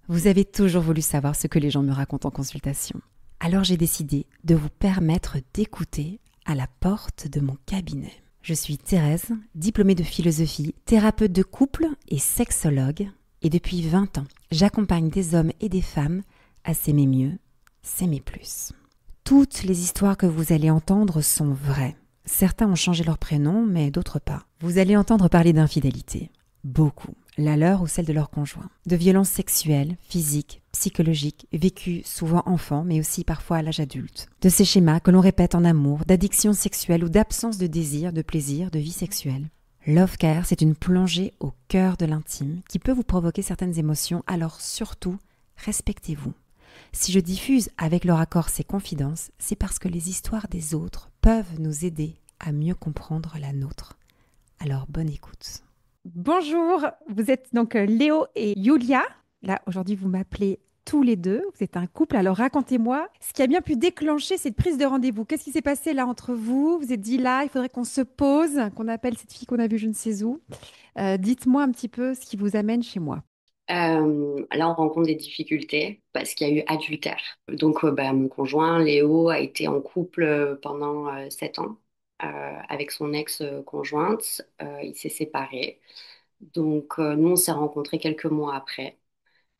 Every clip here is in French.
Vous avez toujours voulu savoir ce que les gens me racontent en consultation. Alors j'ai décidé de vous permettre d'écouter à la porte de mon cabinet. Je suis Thérèse, diplômée de philosophie, thérapeute de couple et sexologue. Et depuis 20 ans, j'accompagne des hommes et des femmes à s'aimer mieux, s'aimer plus. Toutes les histoires que vous allez entendre sont vraies. Certains ont changé leur prénom, mais d'autres pas. Vous allez entendre parler d'infidélité. Beaucoup. La leur ou celle de leur conjoint. De violences sexuelles, physiques, psychologiques, vécues souvent enfants, mais aussi parfois à l'âge adulte. De ces schémas que l'on répète en amour, d'addiction sexuelle ou d'absence de désir, de plaisir, de vie sexuelle. Love Care, c'est une plongée au cœur de l'intime qui peut vous provoquer certaines émotions, alors surtout, respectez-vous. Si je diffuse avec leur accord ces confidences, c'est parce que les histoires des autres peuvent nous aider à mieux comprendre la nôtre. Alors bonne écoute. Bonjour, vous êtes donc Léo et Yulia. Là, aujourd'hui, vous m'appelez tous les deux. Vous êtes un couple. Alors racontez-moi ce qui a bien pu déclencher cette prise de rendez-vous. Qu'est-ce qui s'est passé là entre vous? Vous êtes dit là, il faudrait qu'on se pose, qu'on appelle cette fille qu'on a vue je ne sais où. Dites-moi un petit peu ce qui vous amène chez moi. Là, on rencontre des difficultés parce qu'il y a eu adultère. Donc, mon conjoint, Léo, a été en couple pendant 7 ans avec son ex-conjointe. Il s'est séparé. Donc, nous, on s'est rencontrés quelques mois après.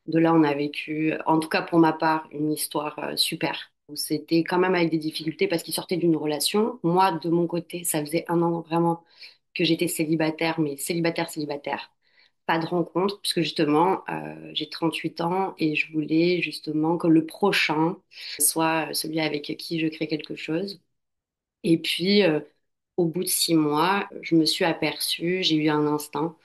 De là, on a vécu, en tout cas pour ma part, une histoire super. C'était quand même avec des difficultés parce qu'il sortait d'une relation. Moi, de mon côté, ça faisait un an vraiment que j'étais célibataire, mais célibataire, célibataire. Pas de rencontre, puisque justement, j'ai 38 ans et je voulais justement que le prochain soit celui avec qui je crée quelque chose. Et puis, au bout de 6 mois, je me suis aperçue, j'ai eu un instinct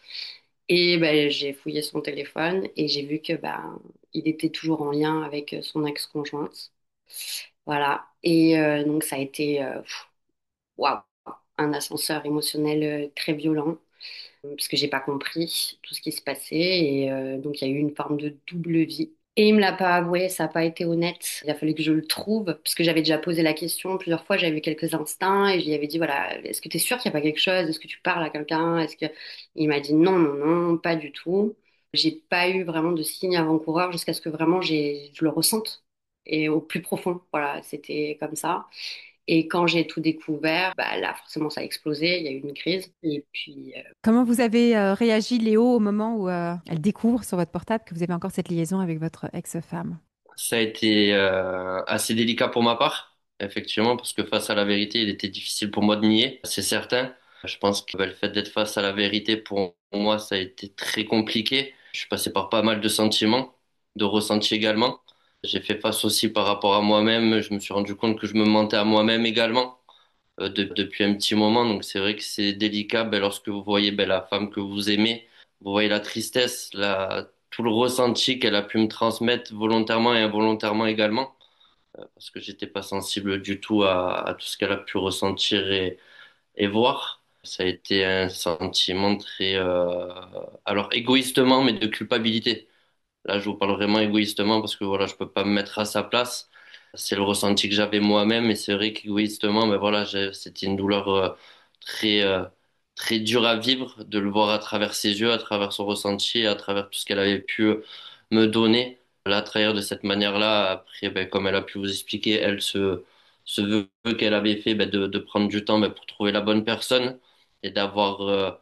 et ben, j'ai fouillé son téléphone et j'ai vu que ben, il était toujours en lien avec son ex-conjointe. Voilà. Et donc, ça a été waouh, un ascenseur émotionnel très violent parce que j'ai pas compris tout ce qui se passait et donc il y a eu une forme de double vie. Et il me l'a pas avoué, ça n'a pas été honnête. Il a fallu que je le trouve parce que j'avais déjà posé la question plusieurs fois, j'avais eu quelques instincts et je lui avais dit voilà, est-ce que tu es sûr qu'il n'y a pas quelque chose? Est-ce que tu parles à quelqu'un? Est-ce que il m'a dit non, non, non, pas du tout. J'ai pas eu vraiment de signe avant-coureur jusqu'à ce que vraiment je le ressente et au plus profond. Voilà, c'était comme ça. Et quand j'ai tout découvert, bah là, forcément, ça a explosé. Il y a eu une crise. Et puis, Comment vous avez réagi, Léo, au moment où elle découvre sur votre portable que vous avez encore cette liaison avec votre ex-femme? Ça a été assez délicat pour ma part, effectivement, parce que face à la vérité, il était difficile pour moi de nier, c'est certain. Je pense que le fait d'être face à la vérité, pour moi, ça a été très compliqué. Je suis passé par pas mal de sentiments, de ressentis également. J'ai fait face aussi par rapport à moi-même. Je me suis rendu compte que je me mentais à moi-même également depuis un petit moment. Donc c'est vrai que c'est délicat lorsque vous voyez la femme que vous aimez, vous voyez la tristesse, tout le ressenti qu'elle a pu me transmettre volontairement et involontairement également, parce que j'étais pas sensible du tout à tout ce qu'elle a pu ressentir et voir. Ça a été un sentiment très, alors égoïstement, mais de culpabilité. Là, je vous parle vraiment égoïstement parce que voilà, je peux pas me mettre à sa place. C'est le ressenti que j'avais moi-même et c'est vrai qu'égoïstement, voilà, c'était une douleur très, très dure à vivre de le voir à travers ses yeux, à travers son ressenti, et à travers tout ce qu'elle avait pu me donner. La trahir de cette manière-là, après, comme elle a pu vous expliquer, elle se veut qu'elle avait fait de prendre du temps pour trouver la bonne personne et d'avoir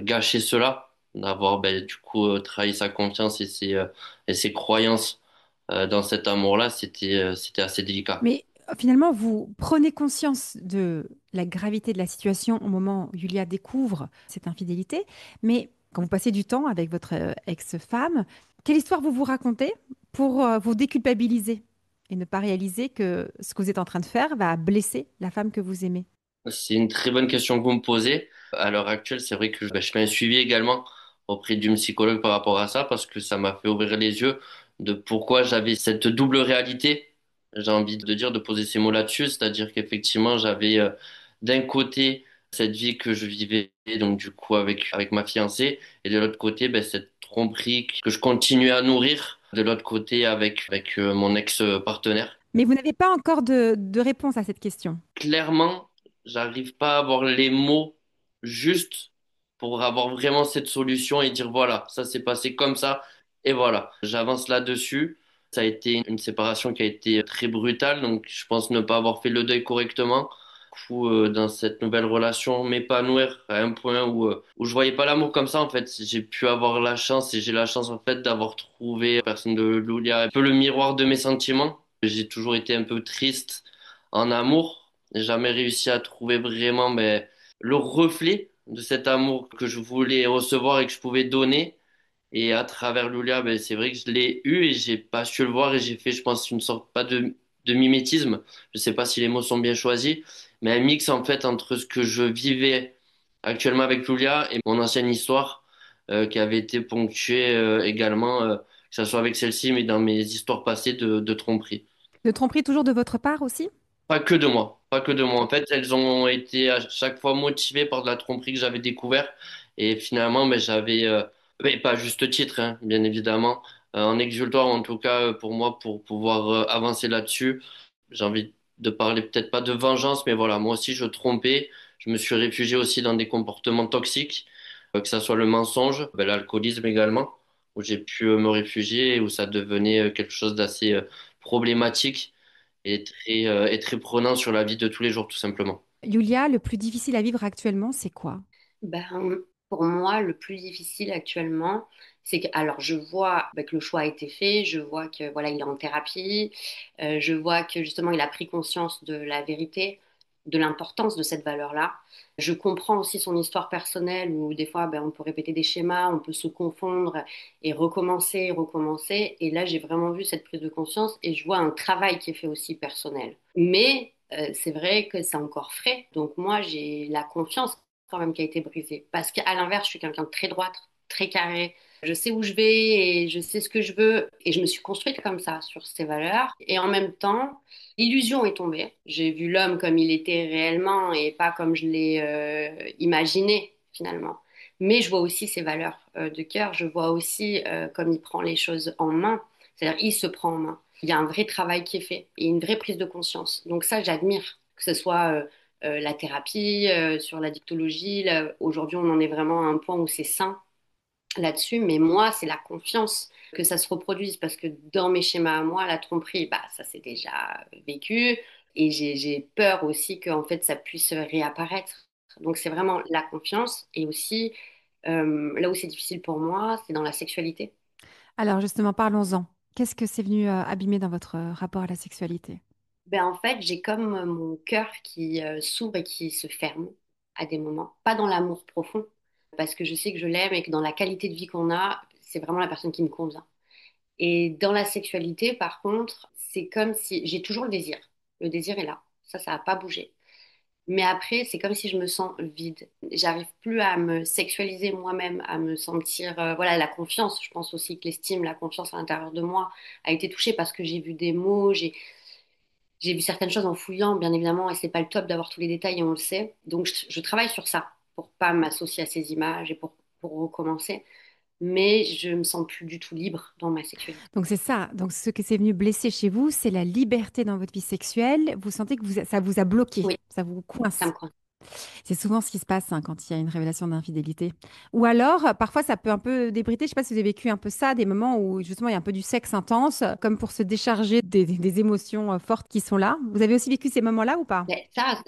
gâché cela d'avoir du coup trahi sa confiance et ses croyances dans cet amour-là, c'était assez délicat. Mais finalement, vous prenez conscience de la gravité de la situation au moment où Julia découvre cette infidélité, mais quand vous passez du temps avec votre ex-femme, quelle histoire vous vous racontez pour vous déculpabiliser et ne pas réaliser que ce que vous êtes en train de faire va blesser la femme que vous aimez? C'est une très bonne question que vous me posez. À l'heure actuelle, c'est vrai que je fais un suivi également auprès d'une psychologue par rapport à ça parce que ça m'a fait ouvrir les yeux de pourquoi j'avais cette double réalité. J'ai envie de dire, de poser ces mots là-dessus, c'est-à-dire qu'effectivement, j'avais d'un côté cette vie que je vivais donc du coup avec ma fiancée et de l'autre côté cette tromperie que je continuais à nourrir de l'autre côté avec mon ex-partenaire. Mais vous n'avez pas encore de réponse à cette question. Clairement, j'arrive pas à avoir les mots justes pour avoir vraiment cette solution et dire voilà, ça s'est passé comme ça. Et voilà, j'avance là-dessus. Ça a été une séparation qui a été très brutale, donc je pense ne pas avoir fait le deuil correctement. Du coup, dans cette nouvelle relation, m'épanouir à un point où je voyais pas l'amour comme ça, en fait. J'ai pu avoir la chance et j'ai la chance, en fait, d'avoir trouvé la personne de Lulia, un peu le miroir de mes sentiments. J'ai toujours été un peu triste en amour. J'ai jamais réussi à trouver vraiment, le reflet de cet amour que je voulais recevoir et que je pouvais donner. Et à travers Lulia, c'est vrai que je l'ai eu et j'ai pas su le voir et j'ai fait, je pense, une sorte, pas de mimétisme. Je sais pas si les mots sont bien choisis, mais un mix, en fait, entre ce que je vivais actuellement avec Lulia et mon ancienne histoire, qui avait été ponctuée, également, que ce soit avec celle-ci, mais dans mes histoires passées de tromperie. De tromperie toujours de votre part aussi? Pas que de moi, pas que de moi. En fait, elles ont été à chaque fois motivées par de la tromperie que j'avais découvert. Et finalement, j'avais, pas à juste titre, hein, bien évidemment, en exultoire, en tout cas, pour moi, pour pouvoir avancer là-dessus. J'ai envie de parler peut-être pas de vengeance, mais voilà, moi aussi, je trompais. Je me suis réfugié aussi dans des comportements toxiques, que ça soit le mensonge, l'alcoolisme également, où j'ai pu me réfugier et où ça devenait quelque chose d'assez problématique et très prenant sur la vie de tous les jours, tout simplement. Julia, le plus difficile à vivre actuellement, c'est quoi? Ben, pour moi, le plus difficile actuellement, c'est que, alors, je vois que le choix a été fait, je vois que, voilà, il est en thérapie, je vois que, justement, il a pris conscience de la vérité, de l'importance de cette valeur-là. Je comprends aussi son histoire personnelle où, des fois, on peut répéter des schémas, on peut se confondre et recommencer, recommencer. Et là, j'ai vraiment vu cette prise de conscience et je vois un travail qui est fait aussi personnel. Mais c'est vrai que c'est encore frais. Donc, moi, j'ai la confiance quand même qui a été brisée. Parce qu'à l'inverse, je suis quelqu'un de très droite, très carré. Je sais où je vais et je sais ce que je veux. Et je me suis construite comme ça, sur ces valeurs. Et en même temps, l'illusion est tombée. J'ai vu l'homme comme il était réellement et pas comme je l'ai imaginé, finalement. Mais je vois aussi ses valeurs de cœur. Je vois aussi comme il prend les choses en main. C'est-à-dire, il se prend en main. Il y a un vrai travail qui est fait et une vraie prise de conscience. Donc ça, j'admire. Que ce soit la thérapie, sur la dictologie. Là, aujourd'hui, on en est vraiment à un point où c'est sain là-dessus. Mais moi, c'est la confiance que ça se reproduise parce que dans mes schémas à moi, la tromperie, ça s'est déjà vécu. Et j'ai peur aussi que en fait, ça puisse réapparaître. Donc, c'est vraiment la confiance. Et aussi, là où c'est difficile pour moi, c'est dans la sexualité. Alors justement, parlons-en. Qu'est-ce que c'est venu abîmer dans votre rapport à la sexualité? En fait, j'ai comme mon cœur qui s'ouvre et qui se ferme à des moments. Pas dans l'amour profond, parce que je sais que je l'aime et que dans la qualité de vie qu'on a, c'est vraiment la personne qui me convient. Et dans la sexualité, par contre, c'est comme si j'ai toujours le désir. Le désir est là. Ça n'a pas bougé. Mais après, c'est comme si je me sens vide. J'arrive plus à me sexualiser moi-même, à me sentir, voilà, la confiance. Je pense aussi que l'estime, la confiance à l'intérieur de moi a été touchée parce que j'ai vu des mots, j'ai vu certaines choses en fouillant, bien évidemment, et c'est pas le top d'avoir tous les détails, et on le sait. Donc, je travaille sur ça pour pas m'associer à ces images et pour recommencer. Mais je me sens plus du tout libre dans ma sexualité. Donc c'est ça. Donc ce que c'est venu blesser chez vous, c'est la liberté dans votre vie sexuelle. Vous sentez que ça vous a bloqué, Oui, ça vous ça me coince. coince. C'est souvent ce qui se passe quand il y a une révélation d'infidélité. Ou alors, parfois, ça peut un peu débriter. Je sais pas si vous avez vécu un peu ça, des moments où justement il y a un peu du sexe intense, comme pour se décharger des émotions fortes qui sont là. Vous avez aussi vécu ces moments-là ou pas? Mais ça,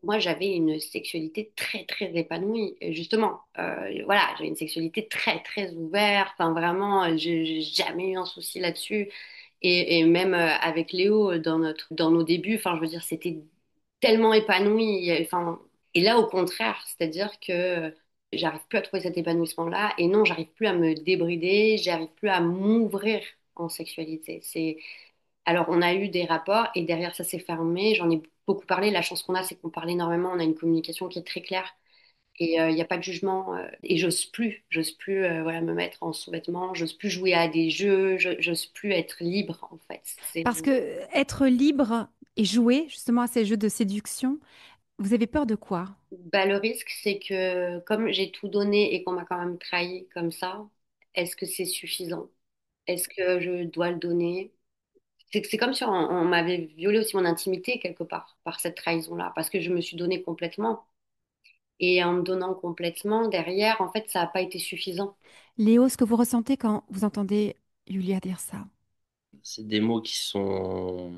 moi, j'avais une sexualité très, très épanouie. Et justement, voilà, j'avais une sexualité très, très ouverte. Enfin, vraiment, j'ai jamais eu un souci là-dessus. Et même avec Léo, dans nos débuts, enfin, je veux dire, c'était tellement épanoui. Enfin, et là, au contraire, c'est-à-dire que j'arrive plus à trouver cet épanouissement-là. Et non, j'arrive plus à me débrider, j'arrive plus à m'ouvrir en sexualité. Alors, on a eu des rapports et derrière ça s'est fermé. J'en ai beaucoup parlé. La chance qu'on a, c'est qu'on parle énormément. On a une communication qui est très claire et il n'y a pas de jugement. Et j'ose plus voilà, me mettre en sous-vêtements. J'ose plus jouer à des jeux. J'ose plus être libre, en fait. Parce que être libre et jouer justement à ces jeux de séduction, vous avez peur de quoi? Le risque, c'est que comme j'ai tout donné et qu'on m'a quand même trahi comme ça, est-ce que c'est suffisant? Est-ce que je dois le donner? C'est comme si on m'avait violé aussi mon intimité quelque part par cette trahison-là, parce que je me suis donnée complètement. Et en me donnant complètement, derrière, en fait, ça n'a pas été suffisant. Léo, ce que vous ressentez quand vous entendez Julia dire ça? C'est des mots qui sont,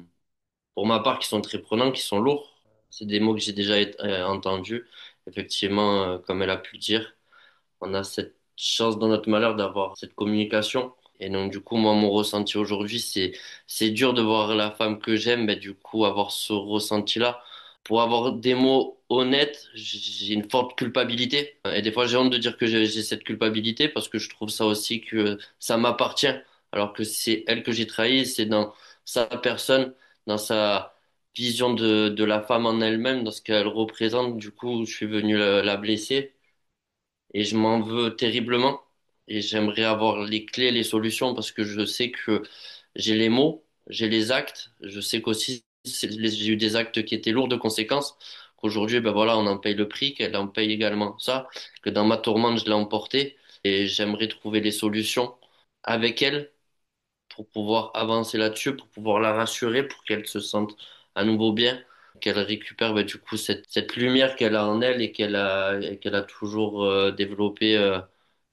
pour ma part, qui sont très prenants, qui sont lourds. C'est des mots que j'ai déjà entendus. Effectivement, comme elle a pu dire, on a cette chance dans notre malheur d'avoir cette communication. Et donc, du coup, moi, mon ressenti aujourd'hui, c'est dur de voir la femme que j'aime, mais du coup, avoir ce ressenti-là. Pour avoir des mots honnêtes, j'ai une forte culpabilité. Et des fois, j'ai honte de dire que j'ai cette culpabilité parce que je trouve ça aussi que ça m'appartient. Alors que c'est elle que j'ai trahi, c'est dans sa personne, dans sa vision de la femme en elle-même, dans ce qu'elle représente. Du coup, je suis venu la blesser et je m'en veux terriblement. Et j'aimerais avoir les clés, les solutions parce que je sais que j'ai les mots, j'ai les actes. Je sais qu'aussi j'ai eu des actes qui étaient lourds de conséquences. Qu'aujourd'hui, ben voilà, on en paye le prix, qu'elle en paye également ça, que dans ma tourmente, je l'ai emporté. Et j'aimerais trouver les solutions avec elle pour pouvoir avancer là-dessus, pour pouvoir la rassurer, pour qu'elle se sente à nouveau bien, qu'elle récupère du coup cette lumière qu'elle a en elle et qu'elle a toujours développée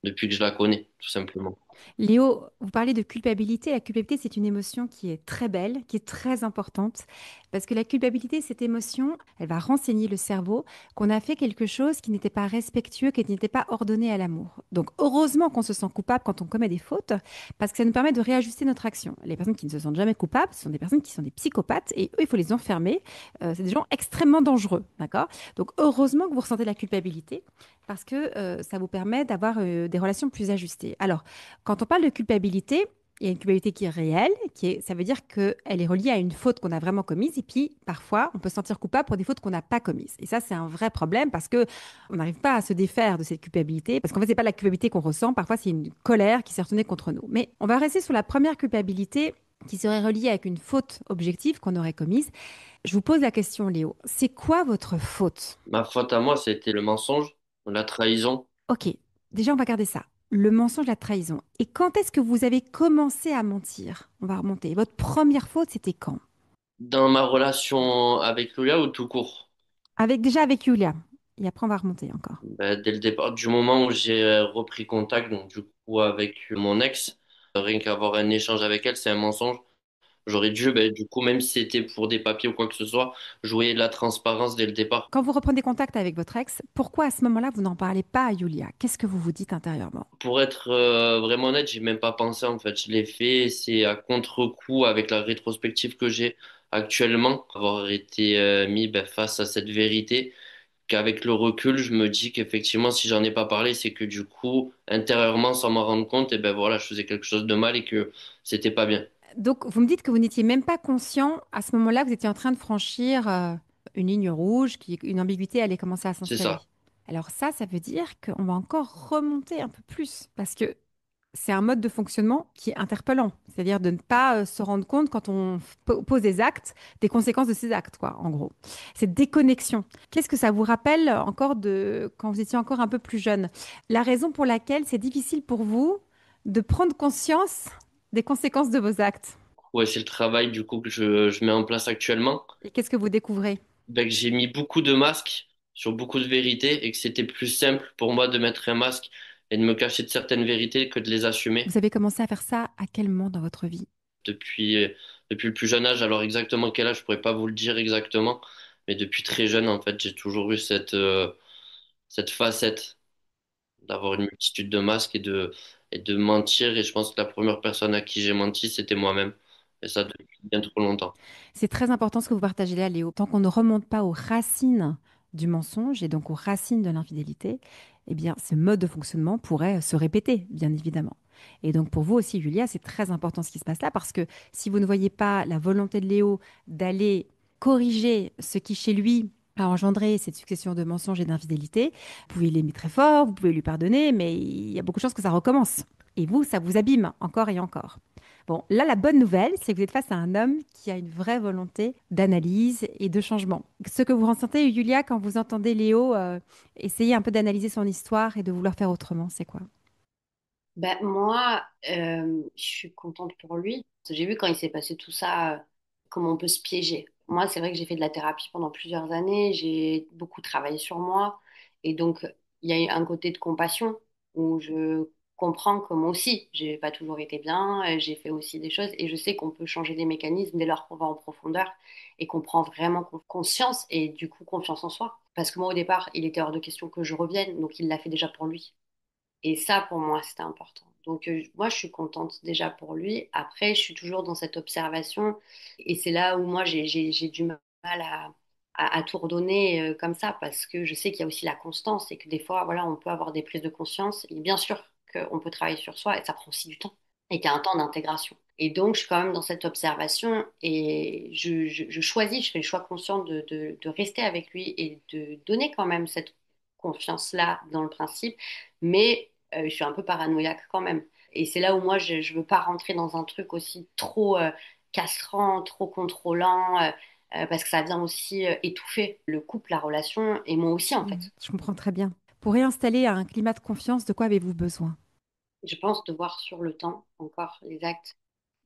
depuis que je la connais, tout simplement. Léo, vous parlez de culpabilité. La culpabilité, c'est une émotion qui est très belle, qui est très importante, parce que la culpabilité, cette émotion, elle va renseigner le cerveau qu'on a fait quelque chose qui n'était pas respectueux, qui n'était pas ordonné à l'amour. Donc, heureusement qu'on se sent coupable quand on commet des fautes, parce que ça nous permet de réajuster notre action. Les personnes qui ne se sentent jamais coupables, ce sont des personnes qui sont des psychopathes, et eux, il faut les enfermer. C'est des gens extrêmement dangereux, d'accord? Donc, heureusement que vous ressentez la culpabilité, parce que ça vous permet d'avoir des relations plus ajustées. Alors, quand on parle de culpabilité, il y a une culpabilité qui est réelle, ça veut dire qu'elle est reliée à une faute qu'on a vraiment commise. Et puis, parfois, on peut se sentir coupable pour des fautes qu'on n'a pas commises. Et ça, c'est un vrai problème parce que on n'arrive pas à se défaire de cette culpabilité. Parce qu'en fait, c'est pas la culpabilité qu'on ressent. Parfois, c'est une colère qui s'est retournée contre nous. Mais on va rester sur la première culpabilité qui serait reliée avec une faute objective qu'on aurait commise. Je vous pose la question, Léo. C'est quoi votre faute? Ma faute à moi, c'était le mensonge, la trahison. Ok, déjà, on va garder ça. Le mensonge, la trahison. Et quand est-ce que vous avez commencé à mentir? On va remonter. Votre première faute, c'était quand? Dans ma relation avec Lulia ou tout court? Déjà avec Julia. Et après, on va remonter encore. Ben, dès le départ, du moment où j'ai repris contact, donc du coup avec mon ex, rien qu'avoir un échange avec elle, c'est un mensonge. J'aurais dû, ben, du coup, même si c'était pour des papiers ou quoi que ce soit, jouer la transparence dès le départ. Quand vous reprenez contact avec votre ex, pourquoi à ce moment-là, vous n'en parlez pas à Julia? Qu'est-ce que vous vous dites intérieurement? Pour être vraiment honnête, j'ai même pas pensé en fait. Je l'ai fait, c'est à contre-coup avec la rétrospective que j'ai actuellement, avoir été mis ben, face à cette vérité, qu'avec le recul, je me dis qu'effectivement, si j'en ai pas parlé, c'est que du coup, intérieurement, sans m'en rendre compte, et ben voilà, je faisais quelque chose de mal et que c'était pas bien. Donc, vous me dites que vous n'étiez même pas conscient à ce moment-là, vous étiez en train de franchir une ligne rouge, une ambiguïté allait commencer à C'est s'installer. ça. Alors ça veut dire qu'on va encore remonter un peu plus parce que c'est un mode de fonctionnement qui est interpellant. C'est-à-dire de ne pas se rendre compte quand on pose des actes, des conséquences de ces actes, quoi, en gros. Cette déconnexion. Qu'est-ce que ça vous rappelle encore de quand vous étiez encore un peu plus jeune? La raison pour laquelle c'est difficile pour vous de prendre conscience des conséquences de vos actes. Ouais, c'est le travail du coup que je mets en place actuellement. Et qu'est-ce que vous découvrez? Ben, que j'ai mis beaucoup de masques sur beaucoup de vérités et que c'était plus simple pour moi de mettre un masque et de me cacher de certaines vérités que de les assumer Vous avez commencé à faire ça à quel moment dans votre vie? depuis, depuis le plus jeune âge. Alors exactement quel âge, je pourrais pas vous le dire exactement, mais depuis très jeune, en fait, j'ai toujours eu cette facette d'avoir une multitude de masques et de mentir. Et je pense que la première personne à qui j'ai menti, c'était moi-même. Et ça depuis bien trop longtemps. C'est très important ce que vous partagez là, Léo. Tant qu'on ne remonte pas aux racines du mensonge et donc aux racines de l'infidélité, eh bien, ce mode de fonctionnement pourrait se répéter, bien évidemment. Et donc, pour vous aussi, Julia, c'est très important ce qui se passe là parce que si vous ne voyez pas la volonté de Léo d'aller corriger ce qui, chez lui, a engendré cette succession de mensonges et d'infidélités, vous pouvez l'aimer très fort, vous pouvez lui pardonner, mais il y a beaucoup de chances que ça recommence. Et vous, ça vous abîme encore et encore. Bon, là, la bonne nouvelle, c'est que vous êtes face à un homme qui a une vraie volonté d'analyse et de changement. Ce que vous ressentez, Julia, quand vous entendez Léo essayer un peu d'analyser son histoire et de vouloir faire autrement, c'est quoi? Ben, moi, je suis contente pour lui. J'ai vu quand il s'est passé tout ça, comment on peut se piéger. Moi, c'est vrai que j'ai fait de la thérapie pendant plusieurs années, j'ai beaucoup travaillé sur moi. Et donc, il y a eu un côté de compassion où je comprend que moi aussi, j'ai pas toujours été bien, j'ai fait aussi des choses et je sais qu'on peut changer des mécanismes dès lors qu'on va en profondeur et qu'on prend vraiment conscience et du coup confiance en soi. Parce que moi, au départ, il était hors de question que je revienne, donc il l'a fait déjà pour lui. Et ça, pour moi, c'était important. Donc, moi, je suis contente déjà pour lui. Après, je suis toujours dans cette observation. Et c'est là où moi, j'ai du mal à tout redonner comme ça, parce que je sais qu'il y a aussi la constance et que des fois, voilà, on peut avoir des prises de conscience. Et bien sûr qu'on peut travailler sur soi et ça prend aussi du temps et qu'il y a un temps d'intégration. Et donc, je suis quand même dans cette observation et je choisis, je fais le choix conscient de rester avec lui et de donner quand même cette confiance-là dans le principe, mais je suis un peu paranoïaque quand même. Et c'est là où moi, je ne veux pas rentrer dans un truc aussi trop castrant, trop contrôlant, parce que ça vient aussi étouffer le couple, la relation, et moi aussi, en fait. Je comprends très bien. Pour réinstaller un climat de confiance, de quoi avez-vous besoin? Je pense de voir sur le temps encore les actes.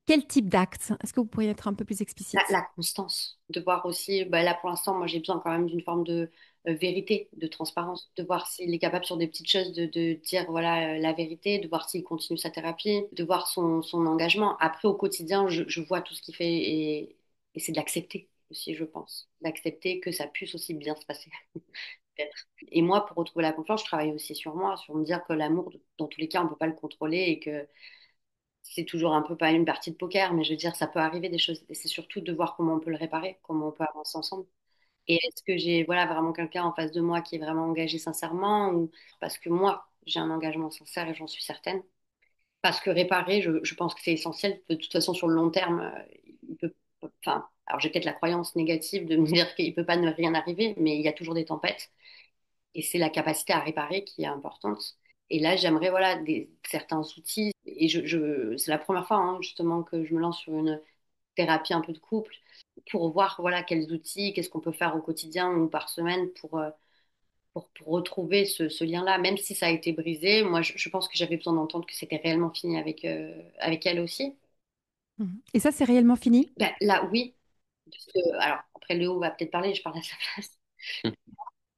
Quel type d'acte? Est-ce que vous pourriez être un peu plus explicite? La constance, de voir aussi, bah là pour l'instant, moi j'ai besoin quand même d'une forme de vérité, de transparence, de voir s'il est capable sur des petites choses de dire voilà la vérité, de voir s'il continue sa thérapie, de voir son engagement. Après au quotidien, je vois tout ce qu'il fait et c'est de l'accepter aussi, je pense. D'accepter que ça puisse aussi bien se passer. Peut-être. Et moi, pour retrouver la confiance, je travaille aussi sur moi, sur me dire que l'amour, dans tous les cas, on ne peut pas le contrôler et que c'est toujours un peu pas une partie de poker, mais je veux dire, ça peut arriver des choses. Et c'est surtout de voir comment on peut le réparer, comment on peut avancer ensemble. Et est-ce que j'ai voilà, vraiment quelqu'un en face de moi qui est vraiment engagé sincèrement ou parce que moi, j'ai un engagement sincère et j'en suis certaine. Parce que réparer, je pense que c'est essentiel. De toute façon, sur le long terme, il peut, enfin, alors j'ai peut-être la croyance négative de me dire qu'il peut pas ne rien arriver, mais il y a toujours des tempêtes. Et c'est la capacité à réparer qui est importante. Et là, j'aimerais voilà, certains outils. Et c'est la première fois hein, justement que je me lance sur une thérapie un peu de couple pour voir voilà, quels outils, qu'est-ce qu'on peut faire au quotidien ou par semaine pour retrouver ce lien-là. Même si ça a été brisé, moi, je pense que j'avais besoin d'entendre que c'était réellement fini avec elle aussi. Mhm. Et ça, c'est réellement fini? Ben, là, oui. Parce que, alors, après, Léo va peut-être parler, je parle à sa place.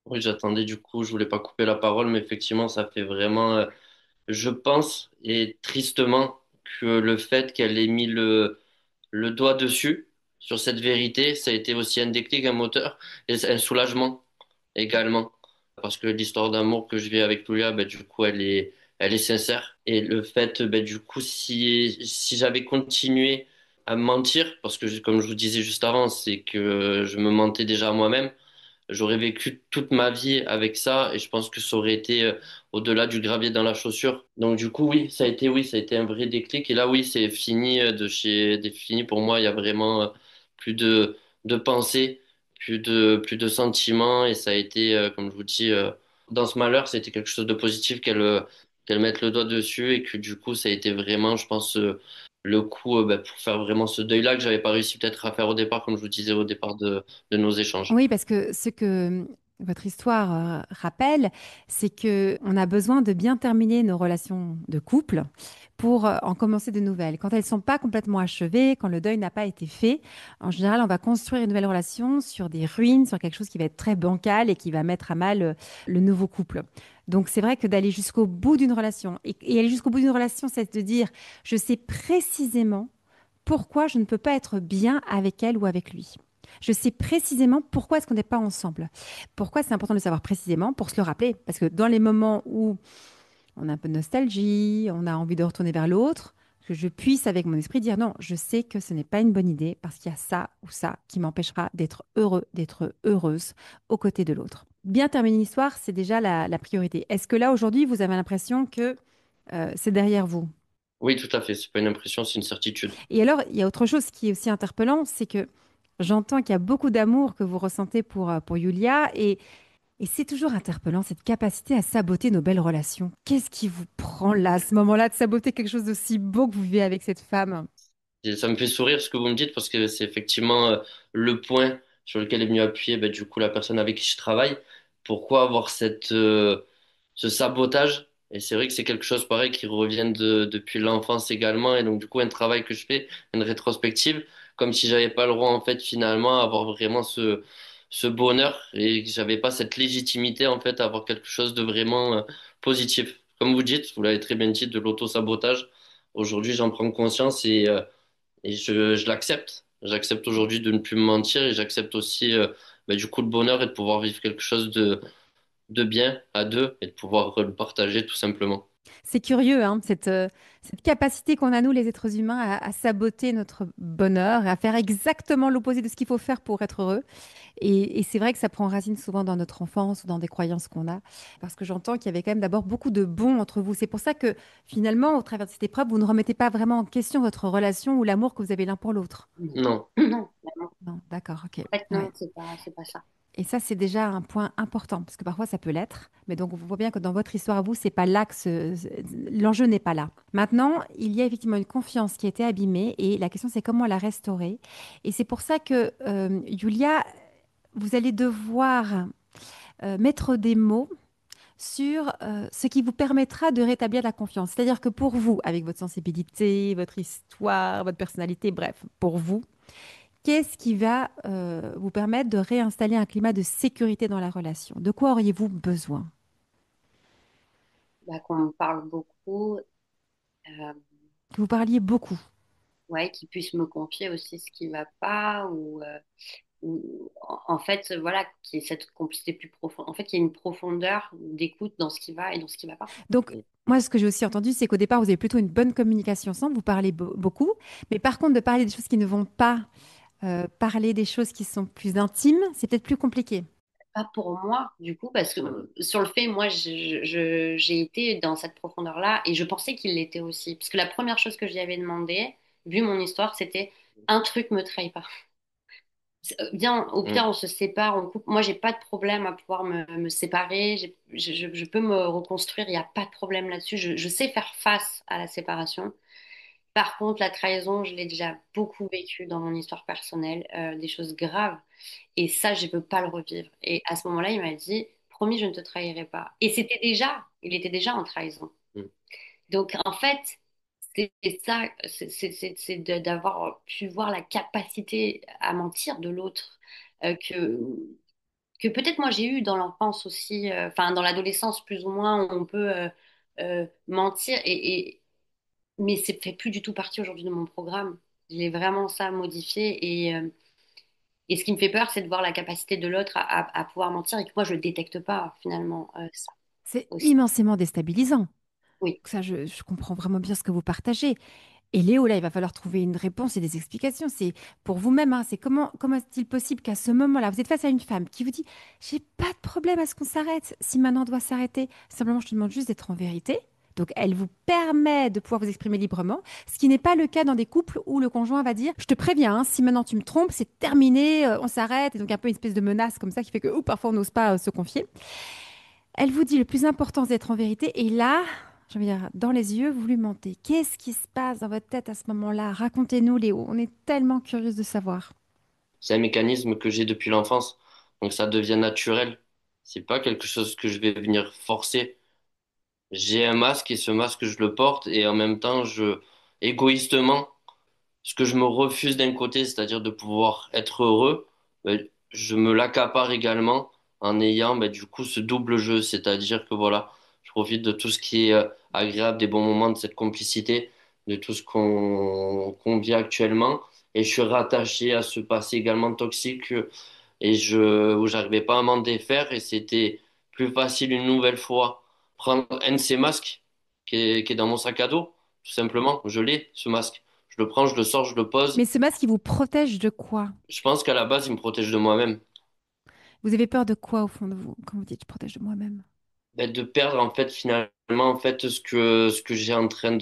Oui, j'attendais du coup, je voulais pas couper la parole, mais effectivement, ça fait vraiment, je pense, et tristement, que le fait qu'elle ait mis le doigt dessus, sur cette vérité, ça a été aussi un déclic, un moteur, et un soulagement également. Parce que l'histoire d'amour que je vis avec Loulia, bah, du coup, elle est sincère. Et le fait, bah, du coup, si j'avais continué à me mentir, parce que comme je vous disais juste avant, c'est que je me mentais déjà à moi-même, j'aurais vécu toute ma vie avec ça et je pense que ça aurait été au-delà du gravier dans la chaussure. Donc du coup, oui, ça a été un vrai déclic. Et là, oui, c'est fini fini pour moi. Il y a vraiment plus de pensée, plus de sentiments et ça a été, comme je vous dis, dans ce malheur, c'était quelque chose de positif qu'elle mette le doigt dessus et que du coup, ça a été vraiment, je pense, le coup bah, pour faire vraiment ce deuil-là que j'avais pas réussi peut-être à faire au départ, comme je vous disais au départ de nos échanges. Oui, parce que ce que votre histoire rappelle, c'est que on a besoin de bien terminer nos relations de couple pour en commencer de nouvelles. Quand elles sont pas complètement achevées, quand le deuil n'a pas été fait, en général, on va construire une nouvelle relation sur des ruines, sur quelque chose qui va être très bancal et qui va mettre à mal le nouveau couple. Donc c'est vrai que d'aller jusqu'au bout d'une relation, et aller jusqu'au bout d'une relation, c'est de dire, je sais précisément pourquoi je ne peux pas être bien avec elle ou avec lui. Je sais précisément pourquoi est-ce qu'on n'est pas ensemble. Pourquoi c'est important de le savoir précisément pour se le rappeler. Parce que dans les moments où on a un peu de nostalgie, on a envie de retourner vers l'autre, que je puisse avec mon esprit dire non, je sais que ce n'est pas une bonne idée parce qu'il y a ça ou ça qui m'empêchera d'être heureux, d'être heureuse aux côtés de l'autre. Bien terminer l'histoire, c'est déjà la priorité. Est-ce que là, aujourd'hui, vous avez l'impression que c'est derrière vous? Oui, tout à fait. C'est pas une impression, c'est une certitude. Et alors, il y a autre chose qui est aussi interpellant, c'est que j'entends qu'il y a beaucoup d'amour que vous ressentez pour Yulia et c'est toujours interpellant cette capacité à saboter nos belles relations. Qu'est-ce qui vous prend là, à ce moment-là, de saboter quelque chose d'aussi beau que vous vivez avec cette femme? Et ça me fait sourire ce que vous me dites parce que c'est effectivement le point sur lequel est mieux appuyé du coup la personne avec qui je travaille. Pourquoi avoir ce sabotage? Et c'est vrai que c'est quelque chose pareil qui revient depuis l'enfance également. Et donc du coup un travail que je fais, une rétrospective, comme si j'avais pas le droit en fait finalement à avoir vraiment ce bonheur et que j'avais pas cette légitimité en fait à avoir quelque chose de vraiment positif. comme vous dites, vous l'avez très bien dit, de l'auto-sabotage. Aujourd'hui, j'en prends conscience et je l'accepte. J'accepte aujourd'hui de ne plus me mentir et j'accepte aussi du coup le bonheur et de pouvoir vivre quelque chose de bien à deux et de pouvoir le partager tout simplement. C'est curieux, hein, cette capacité qu'on a, nous, les êtres humains, à saboter notre bonheur et à faire exactement l'opposé de ce qu'il faut faire pour être heureux. Et c'est vrai que ça prend racine souvent dans notre enfance ou dans des croyances qu'on a. Parce que j'entends qu'il y avait quand même d'abord beaucoup de bons entre vous. C'est pour ça que finalement, au travers de cette épreuve, vous ne remettez pas vraiment en question votre relation ou l'amour que vous avez l'un pour l'autre. Non, Non. non, vraiment. Non, d'accord, ok. En fait, Ouais. non, c'est pas ça. Et ça, c'est déjà un point important, parce que parfois ça peut l'être. Mais donc, on voit bien que dans votre histoire à vous, c'est pas là que l'enjeu n'est pas là. Maintenant, il y a effectivement une confiance qui a été abîmée, et la question, c'est comment la restaurer. Et c'est pour ça que, Julia, vous allez devoir mettre des mots sur ce qui vous permettra de rétablir la confiance. C'est-à-dire que pour vous, avec votre sensibilité, votre histoire, votre personnalité, bref, pour vous, qu'est-ce qui va vous permettre de réinstaller un climat de sécurité dans la relation? De quoi auriez-vous besoin? Bah, qu'on me parle beaucoup, euh, Que vous parliez beaucoup. ouais, qu'ils puissent me confier aussi ce qui va pas ou en fait, voilà, qu'il y ait cette complicité plus profonde. En fait, qu'il y ait une profondeur d'écoute dans ce qui va et dans ce qui va pas. Donc, moi, ce que j'ai aussi entendu, c'est qu'au départ, vous avez plutôt une bonne communication ensemble, vous parlez beaucoup, mais par contre, de parler des choses qui ne vont pas, parler des choses qui sont plus intimes, c'est peut-être plus compliqué. Pas pour moi, du coup, parce que sur le fait, moi, j'ai été dans cette profondeur-là et je pensais qu'il l'était aussi. Parce que la première chose que j'y avais demandé, vu mon histoire, c'était un truc me trahit pas. Bien, au pire, Mm. on se sépare, on coupe. Moi, j'ai pas de problème à pouvoir me séparer. Je peux me reconstruire, il n'y a pas de problème là-dessus. Je sais faire face à la séparation. Par contre, la trahison, je l'ai déjà beaucoup vécu dans mon histoire personnelle, des choses graves. Et ça, je ne peux pas le revivre. Et à ce moment-là, il m'a dit, promis, je ne te trahirai pas. Et il était déjà en trahison. Mm. Donc, en fait, c'est ça, d'avoir pu voir la capacité à mentir de l'autre, que peut-être moi j'ai eu dans l'enfance aussi, enfin dans l'adolescence plus ou moins, où on peut mentir, mais c'est fait plus du tout partie aujourd'hui de mon programme. J'ai vraiment ça modifié et ce qui me fait peur, c'est de voir la capacité de l'autre à pouvoir mentir et que moi je ne détecte pas finalement ça C'est aussi. immensément déstabilisant. Oui. Ça, je comprends vraiment bien ce que vous partagez. Et Léo, là, il va falloir trouver une réponse et des explications. C'est pour vous-même, hein, c'est comment est-il possible qu'à ce moment-là, vous êtes face à une femme qui vous dit, j'ai pas de problème à ce qu'on s'arrête. Si maintenant on doit s'arrêter, simplement, je te demande juste d'être en vérité. Donc, elle vous permet de pouvoir vous exprimer librement, ce qui n'est pas le cas dans des couples où le conjoint va dire, je te préviens, hein, si maintenant tu me trompes, c'est terminé, on s'arrête. Et donc, un peu une espèce de menace comme ça qui fait que parfois on n'ose pas se confier. Elle vous dit le plus important, c'est d'être en vérité. Et là, j'ai envie de dire, dans les yeux, vous lui mentez. Qu'est-ce qui se passe dans votre tête à ce moment-là? Racontez-nous, Léo. On est tellement curieuse de savoir. C'est un mécanisme que j'ai depuis l'enfance, donc ça devient naturel. C'est pas quelque chose que je vais venir forcer. J'ai un masque et ce masque je le porte et en même temps égoïstement, ce que je me refuse d'un côté, c'est-à-dire de pouvoir être heureux, je me l'accapare également en ayant du coup ce double jeu, c'est-à-dire que voilà, je profite de tout ce qui est agréable, des bons moments, de cette complicité, de tout ce qu'on vit actuellement, et je suis rattaché à ce passé également toxique où j'arrivais pas à m'en défaire, et c'était plus facile une nouvelle fois prendre un de ces masques qui est dans mon sac à dos, tout simplement, je l'ai, ce masque. Je le prends, je le sors, je le pose. Mais ce masque, il vous protège de quoi? Je pense qu'à la base, il me protège de moi-même. Vous avez peur de quoi au fond de vous quand vous dites je protège de moi-même? De perdre, en fait, finalement, en fait, ce que j'ai en train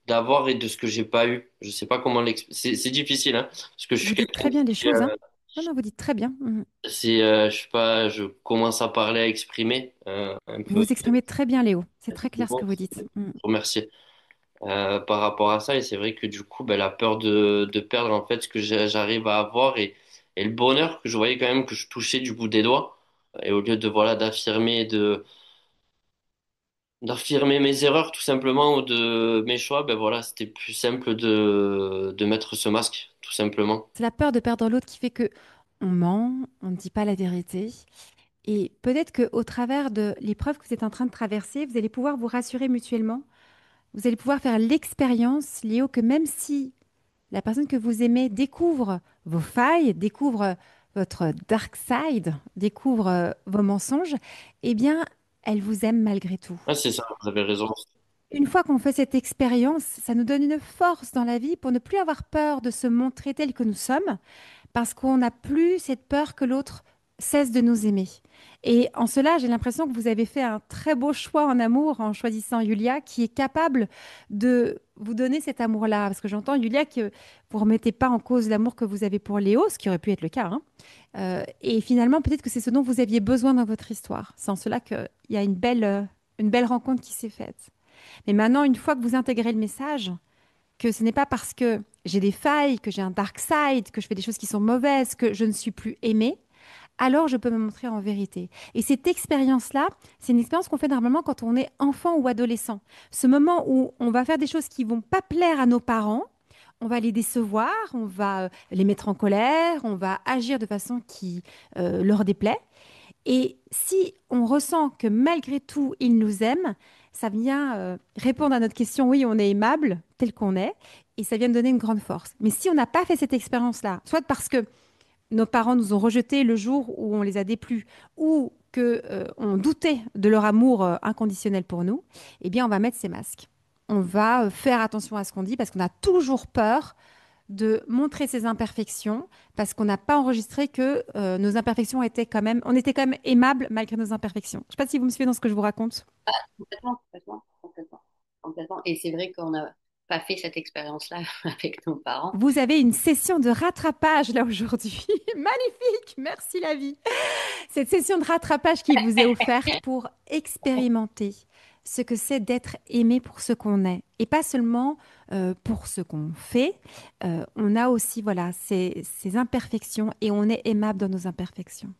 d'avoir et de ce que j'ai pas eu. Je sais pas comment l'expliquer. C'est difficile, hein, parce que je suis Vous dites quelqu'un très bien les qui, choses, hein? Non, non, vous dites très bien. Mhm. je sais pas, je commence à parler, à exprimer, un Vous peu vous exprimez très bien, Léo. C'est très des clair ce que mots. vous dites. Mhm. Je vous remercie. Par rapport à ça, et c'est vrai que du coup, la peur de perdre, en fait, ce que j'arrive à avoir et le bonheur que je voyais quand même que je touchais du bout des doigts. Et au lieu de, voilà, d'affirmer mes erreurs tout simplement ou de mes choix, ben voilà, c'était plus simple de mettre ce masque, tout simplement. C'est la peur de perdre l'autre qui fait que on ment, on ne dit pas la vérité. Et peut-être qu'au travers de l'épreuve que vous êtes en train de traverser, vous allez pouvoir vous rassurer mutuellement. Vous allez pouvoir faire l'expérience, Léo, que même si la personne que vous aimez découvre vos failles, découvre votre dark side, découvre vos mensonges, eh bien, elle vous aime malgré tout. Ouais, c'est ça, vous avez raison. Une fois qu'on fait cette expérience, ça nous donne une force dans la vie pour ne plus avoir peur de se montrer tel que nous sommes, parce qu'on n'a plus cette peur que l'autre cesse de nous aimer. Et en cela, j'ai l'impression que vous avez fait un très beau choix en amour en choisissant Yulia, qui est capable de vous donner cet amour-là. Parce que j'entends, Yulia, que vous ne remettez pas en cause l'amour que vous avez pour Léo, ce qui aurait pu être le cas, hein. Et finalement, peut-être que c'est ce dont vous aviez besoin dans votre histoire. C'est en cela qu'il y a une belle rencontre qui s'est faite. Mais maintenant, une fois que vous intégrez le message, que ce n'est pas parce que j'ai des failles, que j'ai un dark side, que je fais des choses qui sont mauvaises, que je ne suis plus aimée, alors je peux me montrer en vérité. Et cette expérience-là, c'est une expérience qu'on fait normalement quand on est enfant ou adolescent. Ce moment où on va faire des choses qui vont pas plaire à nos parents, on va les décevoir, on va les mettre en colère, on va agir de façon qui leur déplaît. Et si on ressent que malgré tout, ils nous aiment, ça vient répondre à notre question, oui, on est aimable tel qu'on est, et ça vient me donner une grande force. Mais si on n'a pas fait cette expérience-là, soit parce que nos parents nous ont rejetés le jour où on les a déplu, ou que on doutait de leur amour inconditionnel pour nous, eh bien, on va mettre ces masques. On va faire attention à ce qu'on dit parce qu'on a toujours peur de montrer ses imperfections parce qu'on n'a pas enregistré que nos imperfections étaient quand même, on était quand même aimable malgré nos imperfections. Je ne sais pas si vous me suivez dans ce que je vous raconte. Complètement, complètement, complètement, complètement. Et c'est vrai qu'on n'a pas fait cette expérience-là avec nos parents. Vous avez une session de rattrapage là aujourd'hui. Magnifique, merci la vie. Cette session de rattrapage qui vous est offerte pour expérimenter ce que c'est d'être aimé pour ce qu'on est et pas seulement pour ce qu'on fait. On a aussi voilà ces imperfections et on est aimable dans nos imperfections.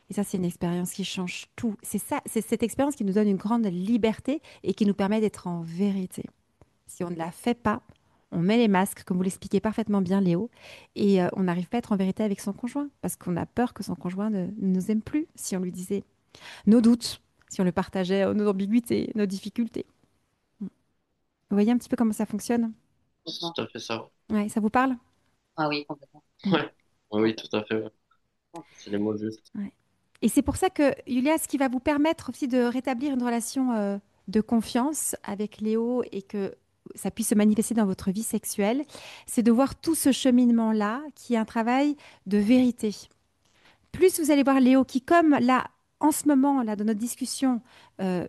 Et ça, c'est une expérience qui change tout. C'est ça, c'est cette expérience qui nous donne une grande liberté et qui nous permet d'être en vérité. Si on ne la fait pas, on met les masques, comme vous l'expliquez parfaitement bien, Léo, et on n'arrive pas à être en vérité avec son conjoint parce qu'on a peur que son conjoint ne nous aime plus si on lui disait nos doutes, si on le partageait nos ambiguïtés, nos difficultés. Vous voyez un petit peu comment ça fonctionne? C'est tout à fait ça. Ouais, ça vous parle? Ah oui, complètement. Mm. Ouais. Oui, tout à fait. Ouais. C'est les mots justes. Ouais. Et c'est pour ça que, Julia, ce qui va vous permettre aussi de rétablir une relation de confiance avec Léo et que ça puisse se manifester dans votre vie sexuelle, c'est de voir tout ce cheminement-là qui est un travail de vérité. Plus vous allez voir Léo qui, comme là, en ce moment, là, dans notre discussion, euh,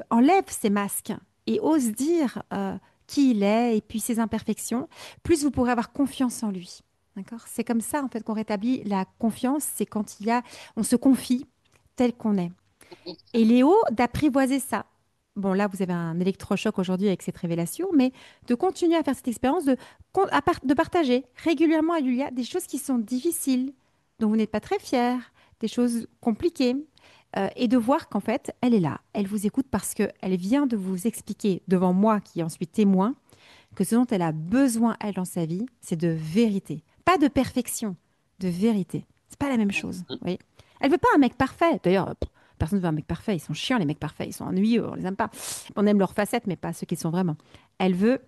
enlève ses masques et ose dire qui il est et puis ses imperfections, plus vous pourrez avoir confiance en lui. D'accord? C'est comme ça, en fait, qu'on rétablit la confiance. C'est quand on se confie tel qu'on est. Et Léo, d'apprivoiser ça. Bon, là, vous avez un électrochoc aujourd'hui avec cette révélation, mais de continuer à faire cette expérience, de partager régulièrement à Julia des choses qui sont difficiles, dont vous n'êtes pas très fier, des choses compliquées, et de voir qu'en fait, elle est là, elle vous écoute parce qu'elle vient de vous expliquer devant moi, qui en suis témoin, que ce dont elle a besoin, elle, dans sa vie, c'est de vérité. Pas de perfection, de vérité. C'est pas la même chose. Vous voyez. Elle veut pas un mec parfait. D'ailleurs, personne ne veut un mec parfait. Ils sont chiants, les mecs parfaits. Ils sont ennuyeux, on les aime pas. On aime leurs facettes, mais pas ceux qu'ils sont vraiment. Elle veut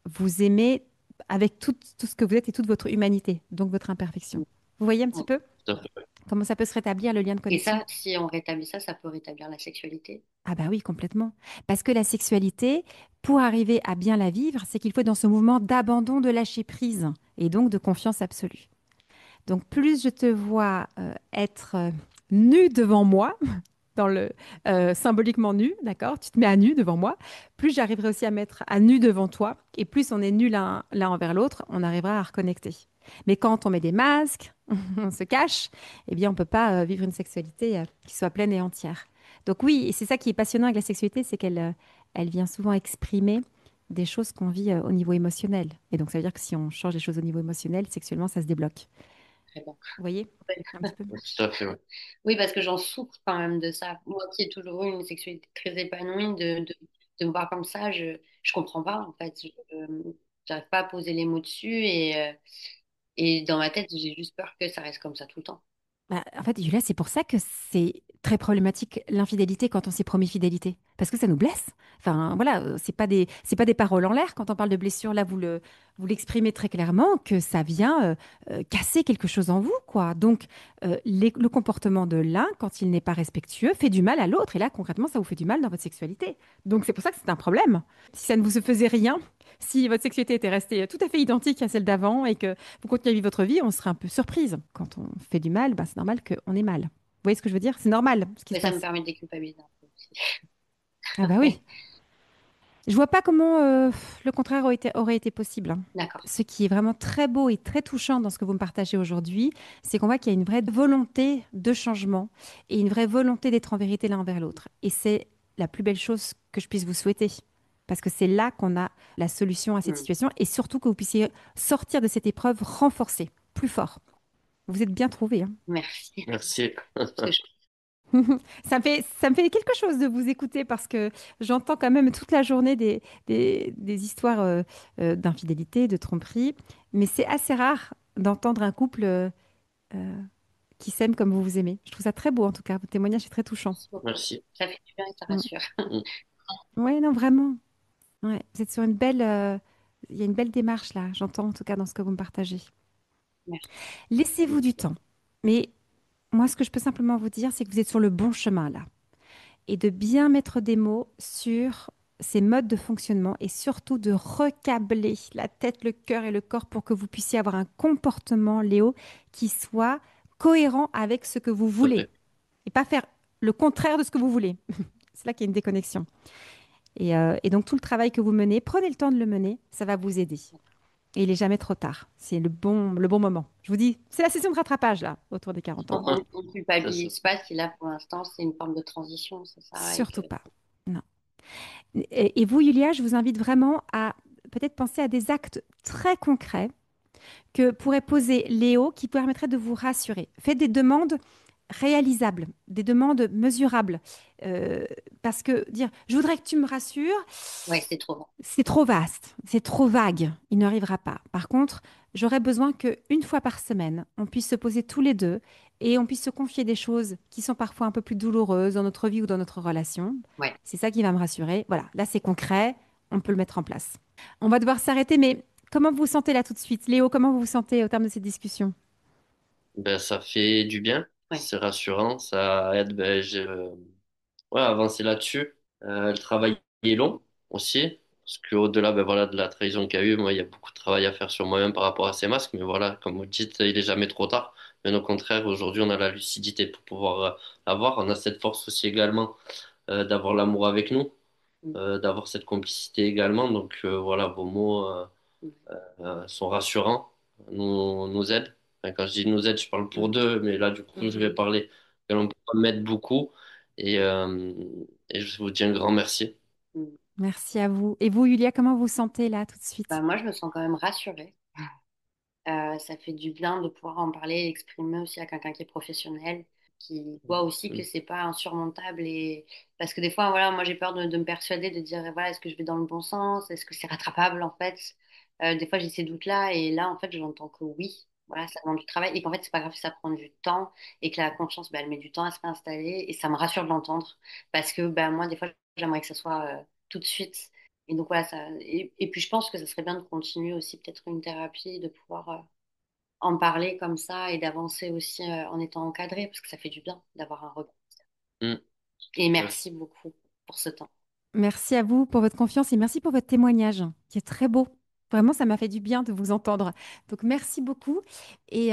vous aimer avec tout ce que vous êtes et toute votre humanité, donc votre imperfection. Vous voyez un petit peu Tout à fait. comment ça peut se rétablir, le lien de Et connexion? ça, si on rétablit ça, ça peut rétablir la sexualité. Ah bah oui, complètement. Parce que la sexualité, pour arriver à bien la vivre, c'est qu'il faut être dans ce mouvement d'abandon, de lâcher prise et donc de confiance absolue. Donc plus je te vois être nu devant moi, dans le symboliquement nu, d'accord? Tu te mets à nu devant moi, plus j'arriverai aussi à mettre à nu devant toi, et plus on est nus l'un envers l'autre, on arrivera à reconnecter. Mais quand on met des masques, on se cache, eh bien on peut pas vivre une sexualité qui soit pleine et entière. Donc oui, et c'est ça qui est passionnant avec la sexualité, c'est qu'elle vient souvent exprimer des choses qu'on vit au niveau émotionnel. Et donc ça veut dire que si on change les choses au niveau émotionnel, sexuellement, ça se débloque. Très bien. Vous voyez un petit peu? Ouais, tout à fait. Ouais. Oui, parce que j'en souffre quand même de ça. Moi qui ai toujours eu une sexualité très épanouie, de me voir comme ça, je comprends pas en fait. J'arrive pas à poser les mots dessus et dans ma tête, j'ai juste peur que ça reste comme ça tout le temps. En fait, Julia, c'est pour ça que c'est très problématique l'infidélité quand on s'est promis fidélité, parce que ça nous blesse. Enfin, voilà, c'est pas des paroles en l'air quand on parle de blessure. Là, vous l'exprimez très clairement que ça vient casser quelque chose en vous, quoi. Donc, le comportement de l'un, quand il n'est pas respectueux, fait du mal à l'autre. Et là, concrètement, ça vous fait du mal dans votre sexualité. Donc, c'est pour ça que c'est un problème. Si ça ne vous faisait rien, si votre sexualité était restée tout à fait identique à celle d'avant et que vous continuez à vivre votre vie, on serait un peu surprise. Quand on fait du mal, c'est normal qu'on ait mal. Vous voyez ce que je veux dire? C'est normal ce qui Mais se ça me passe. permet de déculpabiliser un peu aussi. Ah bah oui. Ouais. Je vois pas comment le contraire aurait été possible, hein. D'accord. Ce qui est vraiment très beau et très touchant dans ce que vous me partagez aujourd'hui, c'est qu'on voit qu'il y a une vraie volonté de changement et une vraie volonté d'être en vérité l'un envers l'autre. Et c'est la plus belle chose que je puisse vous souhaiter. Parce que c'est là qu'on a la solution à cette Mm. situation et surtout que vous puissiez sortir de cette épreuve renforcée, plus fort. Vous êtes bien trouvé, hein. Merci. Merci. Parce que Ça me fait quelque chose de vous écouter parce que j'entends quand même toute la journée des histoires d'infidélité, de tromperie, mais c'est assez rare d'entendre un couple euh, qui s'aime comme vous vous aimez. Je trouve ça très beau en tout cas, votre témoignage est très touchant. Merci beaucoup. Merci. Ça fait du bien et ça Mm. rassure. Mm. Ouais, non, vraiment. Ouais, vous êtes sur une belle, il y a une belle démarche là, j'entends en tout cas dans ce que vous me partagez. Merci. Laissez-vous du temps. Mais moi, ce que je peux simplement vous dire, c'est que vous êtes sur le bon chemin là. Et de bien mettre des mots sur ces modes de fonctionnement et surtout de recabler la tête, le cœur et le corps pour que vous puissiez avoir un comportement, Léo, qui soit cohérent avec ce que vous Tout à voulez fait. et pas faire le contraire de ce que vous voulez. C'est là qu'il y a une déconnexion. Et donc tout le travail que vous menez, prenez le temps de le mener, ça va vous aider. Et il n'est jamais trop tard. C'est le bon moment. Je vous dis, c'est la session de rattrapage là, autour des 40 ans. On ne Ça, c'est- culpabilise pas si là, pour l'instant, c'est une forme de transition, c'est ça. Et que... Surtout pas. Non. Et vous, Yulia, je vous invite vraiment à peut-être penser à des actes très concrets que pourrait poser Léo qui permettraient de vous rassurer. Faites des demandes réalisables, des demandes mesurables. Euh, Parce que dire je voudrais que tu me rassures, Ouais, c'est trop bon. c'est trop vaste, c'est trop vague, il n'arrivera pas. Par contre, j'aurais besoin qu'une fois par semaine, on puisse se poser tous les deux et on puisse se confier des choses qui sont parfois un peu plus douloureuses dans notre vie ou dans notre relation. Ouais. C'est ça qui va me rassurer. Voilà, là c'est concret, on peut le mettre en place. On va devoir s'arrêter, mais comment vous vous sentez là tout de suite? Léo, comment vous vous sentez au terme de cette discussion? Ben, ça fait du bien. Ouais. C'est rassurant. Ça aide ouais, à avancer là-dessus. Le travail est long aussi. Parce qu'au-delà ben, voilà, de la trahison qu'il y a eu, moi, il y a beaucoup de travail à faire sur moi-même par rapport à ces masques. Mais voilà, comme vous dites, il est jamais trop tard. Mais au contraire, aujourd'hui, on a la lucidité pour pouvoir l'avoir. On a cette force aussi également d'avoir l'amour avec nous, Mm. d'avoir cette complicité également. Donc voilà, vos mots Mm. sont rassurants, nous aident. Enfin, quand je dis nous aident, je parle pour deux, mais là, du coup, je vais Mhm. parler. On peut m'aide beaucoup. Et, euh, et je vous dis un grand merci. Mm. Merci à vous. Et vous, Yulia, comment vous vous sentez là tout de Bah, suite? moi, je me sens quand même rassurée. Ça fait du bien de pouvoir en parler et exprimer aussi à quelqu'un qui est professionnel, qui voit aussi que Mm. c'est pas insurmontable. Et... Parce que des fois, voilà, moi j'ai peur de me persuader, de dire, voilà, est-ce que je vais dans le bon sens? Est-ce que c'est rattrapable en fait? Des fois j'ai ces doutes-là et là en fait j'entends que oui, voilà, ça demande du travail et qu'en fait c'est pas grave si ça prend du temps et que la confiance, bah, elle met du temps à se réinstaller et ça me rassure de l'entendre parce que bah, moi des fois j'aimerais que ça soit tout de suite. Et donc voilà, ça... et puis je pense que ça serait bien de continuer aussi peut-être une thérapie, de pouvoir en parler comme ça et d'avancer aussi en étant encadré, parce que ça fait du bien d'avoir un regard. Mm. Et Tout à fait. merci beaucoup pour ce temps. Merci à vous pour votre confiance et merci pour votre témoignage qui est très beau. Vraiment, ça m'a fait du bien de vous entendre. Donc, merci beaucoup et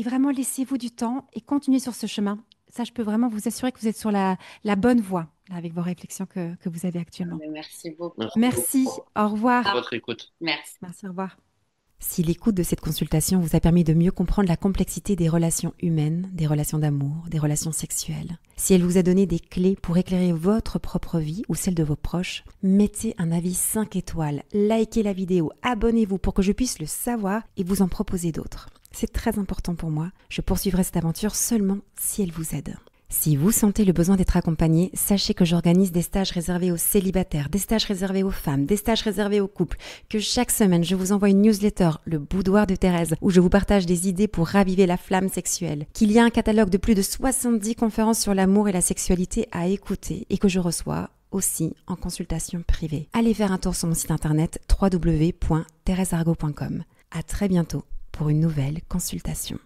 vraiment laissez-vous du temps et continuez sur ce chemin. Ça, je peux vraiment vous assurer que vous êtes sur la bonne voie là, avec vos réflexions que vous avez actuellement. Mais merci beaucoup. Merci Merci, beaucoup au revoir. pour votre écoute. Merci. Merci, au revoir. Si l'écoute de cette consultation vous a permis de mieux comprendre la complexité des relations humaines, des relations d'amour, des relations sexuelles, si elle vous a donné des clés pour éclairer votre propre vie ou celle de vos proches, mettez un avis 5 étoiles, likez la vidéo, abonnez-vous pour que je puisse le savoir et vous en proposer d'autres. C'est très important pour moi. Je poursuivrai cette aventure seulement si elle vous aide. Si vous sentez le besoin d'être accompagné, sachez que j'organise des stages réservés aux célibataires, des stages réservés aux femmes, des stages réservés aux couples, que chaque semaine je vous envoie une newsletter, le boudoir de Thérèse, où je vous partage des idées pour raviver la flamme sexuelle, qu'il y a un catalogue de plus de 70 conférences sur l'amour et la sexualité à écouter et que je reçois aussi en consultation privée. Allez faire un tour sur mon site internet www.thereseargot.com. À très bientôt pour une nouvelle consultation.